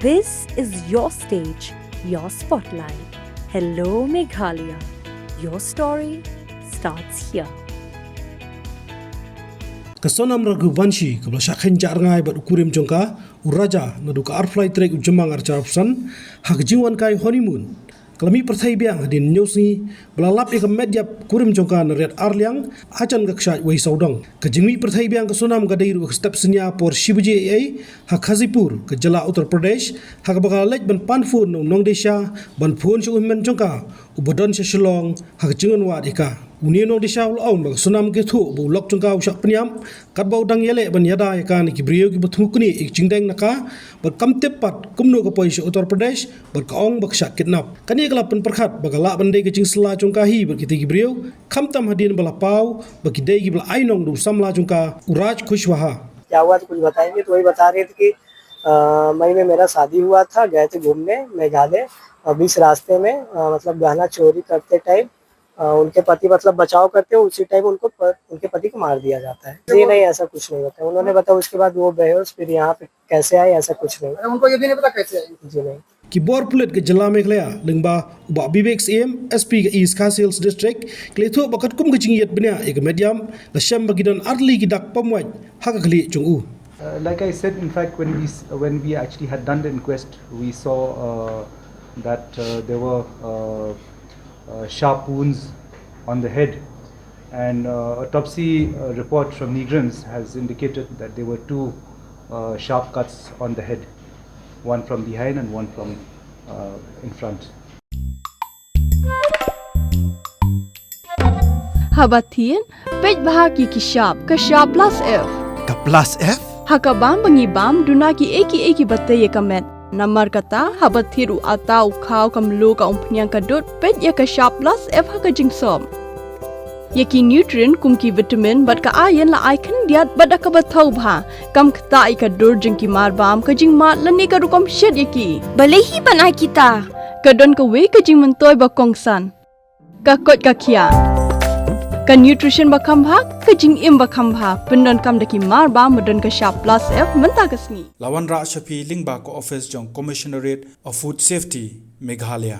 This is your stage, your spotlight. Hello Meghalaya. Your story starts here. Kasonam Raghuvanshi, Kablashakin Jarngai, but Ukurim Jonka, Uraja, Naduka Arfly Trek Ujamang Archarapsan, Hakjiwan Kai honeymoon. Kalami perthai biang din newsni belalap ikam media kurim jongka nariat arliang acan gakshat wai saudang kajingmi perthai biang kasonam gadairu step senya por Shibuji ai Hakhazipur ke Jala Uttar Pradesh hakabakal lej ban panfun nong desha ban phun su men jongka ubodon se Shillong hakjingon wa dika uni nong desha ul bag sonam ke thu bu lok jongka usak peniam katbau dang yele ban yada yakan ki brio ki bathukni ik jingdeng naka bag kamtep pat kumno ka poi Uttar Pradesh bag kaong bag syak kidnap kani kalapan perkhat bagala bandai ke cingsla jongka hi berkiti gibriu kamtam hadin bala pau bagi dei gibla ainong du samla jongka uraj Kushwaha क्या हुआ तो कुछ बताएंगे तो वही बता रहे थे कि मई में मेरा शादी हुआ था, गए थे घूमने मेघालय। बीच रास्ते में मतलब गहना चोरी करते टाइम उनके पति मतलब बचाव करते हो उसी टाइम उनके पति को मार दिया जाता है। जी नहीं, ऐसा कुछ नहीं होता। उन्होंने बताया उसके बाद वो बेहोश फिर यहाँ पे कैसे आए, ऐसा कुछ नहीं। उनको ये भी नहीं पता कैसे आए। जी नहीं। कि बोर पुलिट के जिला मेघालय लिंगबा उबा विवेक एम एसपी के ईस्ट कासिल्स डिस्ट्रिक्ट क्लेथो बकत कुम के चिंगियत बनिया एक मीडियम लशम बगिदन अर्ली की दक पमवाई हकखली Chungu. Like I said, in fact, when we actually had done the inquest, we saw that there were sharp wounds on the head, and autopsy report from Negrans has indicated that there were two sharp cuts on the head, one from behind and one from in front. Habatien, pej bahagi kishab, kashab plus F. Ka plus F? Hakabam bangibam dunaki eki bataye kamet. Namar kata habathiru atau kau kamlu ka umpnyang kadut pej ya kashab plus F haka jingsom. Yaki nutrient kumki vitamin bat ka ayan la icon diat bat ka bathau bha kam khta ika dur jingki marbam ka jing mat lani ka rukom shed yaki. Balehi banai kita. Kadon ka we ka jing mentoy ba kongsan. Ka kot ka kia. Ka nutrition ba khambha ka jing im ba khambha pendon kam daki marba modon ka sharp plus F menta kasni. Lawan Ra Shafi Lingba ko office jong Commissionerate of Food Safety Meghalaya.